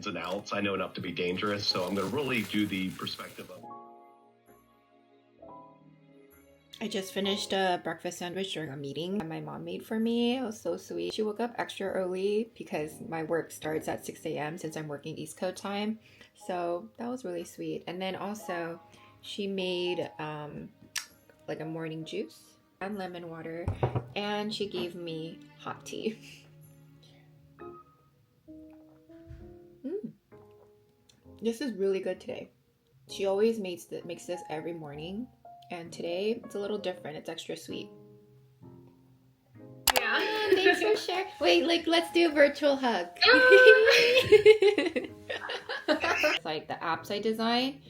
And outs. I know enough to be dangerous, so I'm going to really do the perspective of. I just finished a breakfast sandwich during a meeting that my mom made for me. It was so sweet. She woke up extra early because my work starts at 6 a.m. since I'm working East Coast time. So that was really sweet. And then also she made like a morning juice and lemon water, and she gave me hot tea. This is really good today. She always makes this every morning, and today it's a little different. It's extra sweet. Yeah. Thanks for sharing. Wait, like let's do a virtual hug. It's like the apps I design.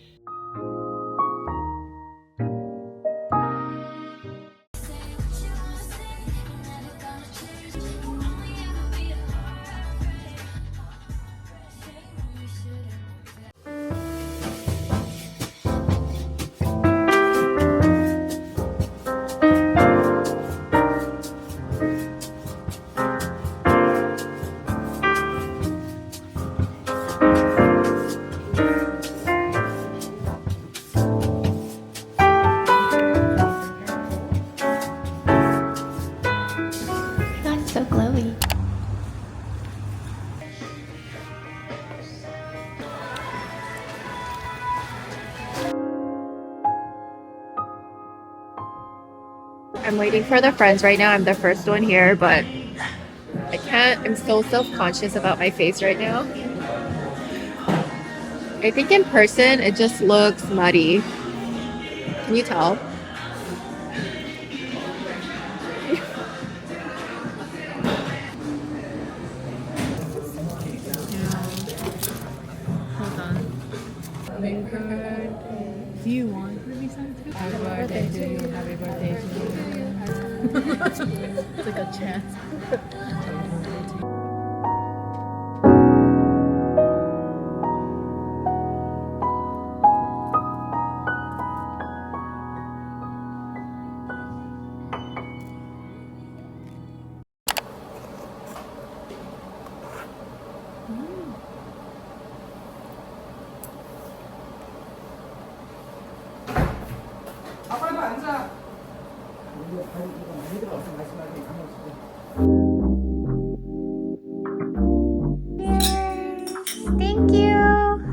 So glowy. I'm waiting for the friends right now. I'm the first one here, but I'm so self-conscious about my face right now. I think in person it just looks muddy. Can you tell? Do you want to be sent to? Happy birthday to you. Happy birthday to you. It's like a chance. Thank you.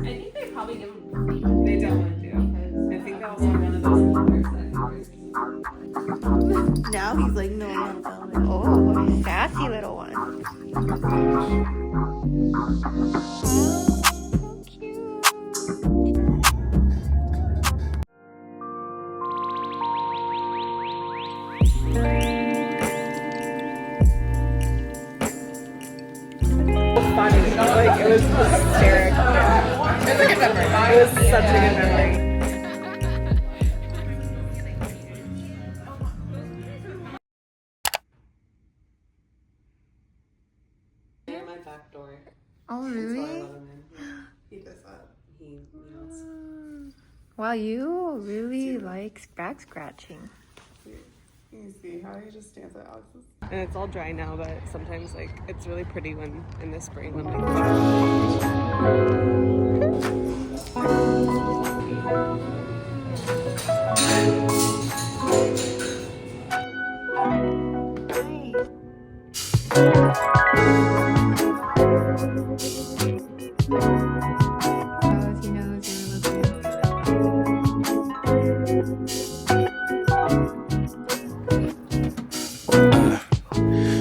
I think they probably give them. They don't want to. I think that was one of those numbers. Now he's like, no, I'm not filming. Oh, sassy little one. So cute. Funny. Like, it was hysterical. Yeah. It's a good memory. It was such a good memory. My back door. Oh, really? He does that. He knows. Wow, you really like back scratching. You see how he just stands at Alex's? And it's all dry now, but sometimes like it's really pretty when in the spring when like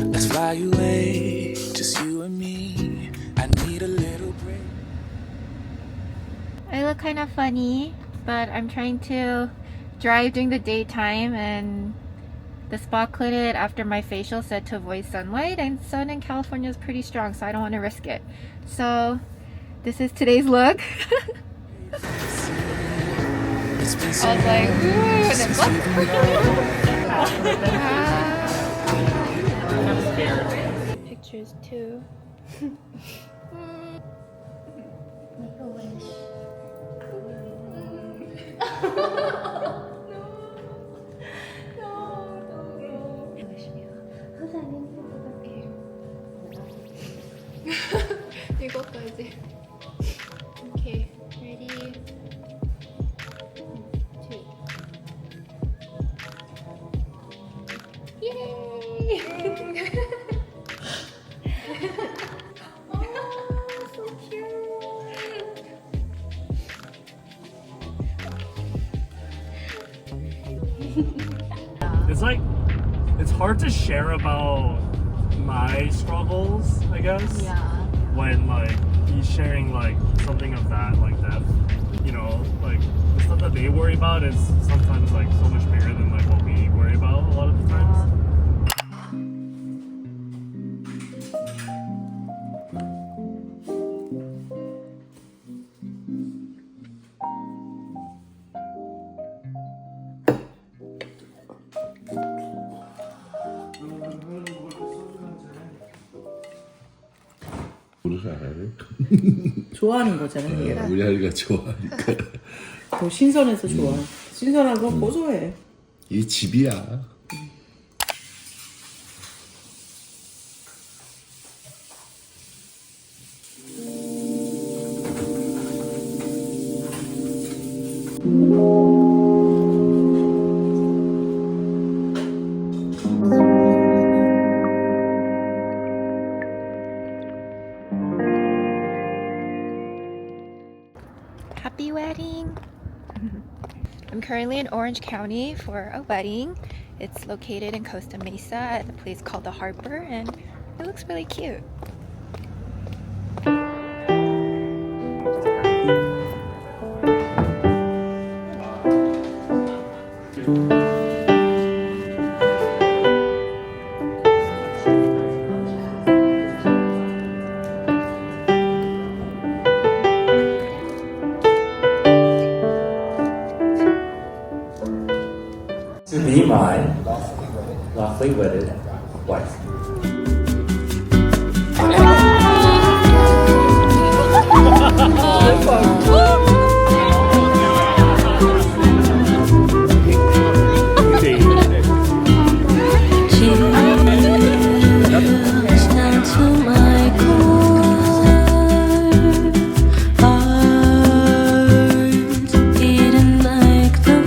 Let's fly away, just you and me. I need a little break. I look kind of funny, but I'm trying to drive during the daytime, and the spot cleared after my facial said to avoid sunlight, and sun in California is pretty strong, so I don't want to risk it. So this is today's look. It's been I so was like, ooh, and since then we've pictures too. 이거까지. Okay, ready? 2. Yay! Oh, so cute. It's like, it's hard to share about my struggles, I guess. Yeah. When like he's sharing like something of that, like that, you know, like the stuff that they worry about is sometimes like so much bigger than like what we worry about a lot of the times. 모르서 알아요? 좋아하는 거잖아, 얘가. 우리 아이가 좋아하니까. 더 신선해서 좋아. 신선하고 고소해. 이 집이야. Happy wedding! I'm currently in Orange County for a wedding. It's located in Costa Mesa at a place called the Harbor, and it looks really cute. To be my lawfully wedded wife. Down to my core, heart beating like thunder.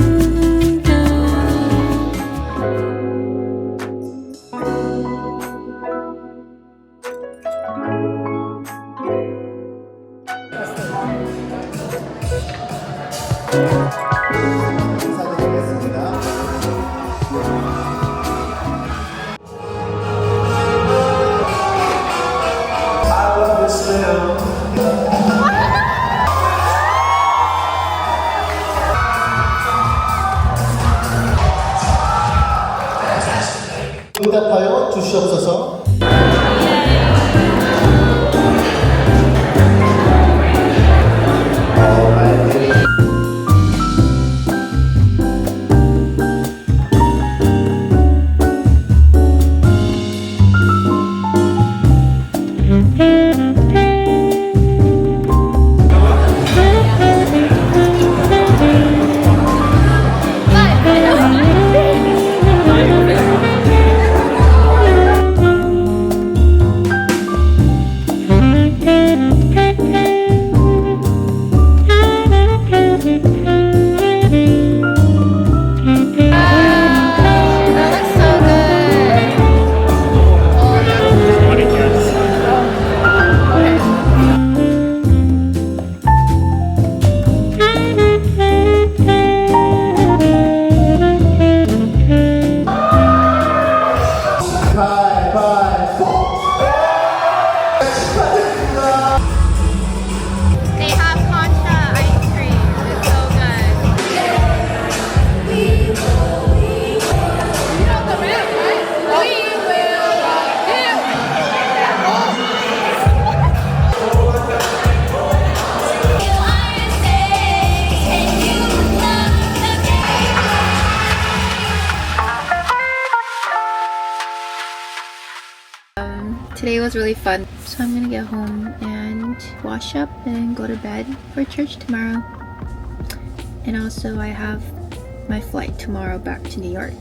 응답하여 주시옵소서. was really fun. So I'm gonna get home and wash up and go to bed for church tomorrow. And also I have my flight tomorrow back to New York.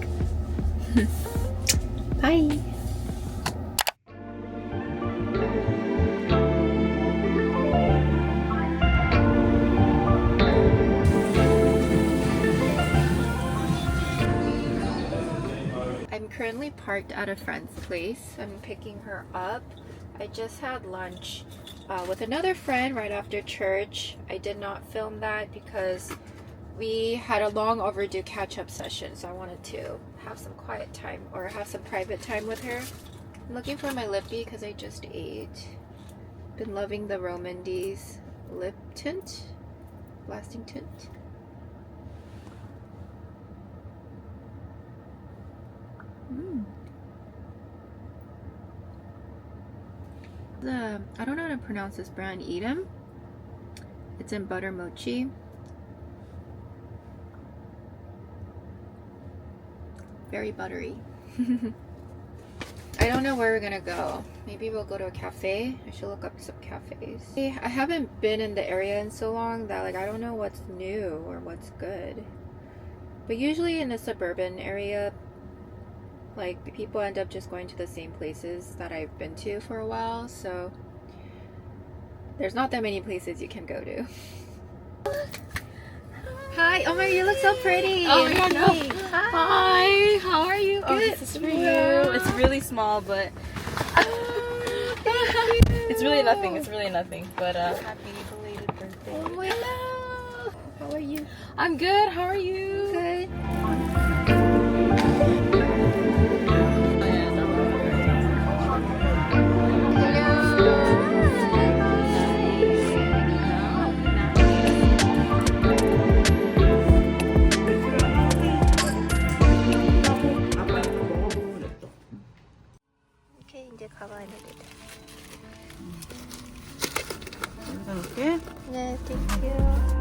Bye! I'm currently parked at a friend's place. I'm picking her up. I just had lunch with another friend right after church. I did not film that because we had a long overdue catch-up session, so I wanted to have some quiet time or have some private time with her. I'm looking for my lippy because I just ate. Been loving the Romandy's lip tint, lasting tint. I don't know how to pronounce this brand, Edam. It's in butter mochi. Very buttery. I don't know where we're gonna go. Maybe we'll go to a cafe. I should look up some cafes. I haven't been in the area in so long that I don't know what's new or what's good. But usually in the suburban area, people end up just going to the same places that I've been to for a while, so there's not that many places you can go to. Hi, oh my, you look so pretty. Oh my god, no. Hi, how are you? Oh, this is for you. It's really small, but it's really nothing. It's really nothing. But happy belated birthday. Oh my god. How are you? I'm good. How are you? Good. 오케이, 이제 가봐야 되겠다. 이렇게 네, 땡큐.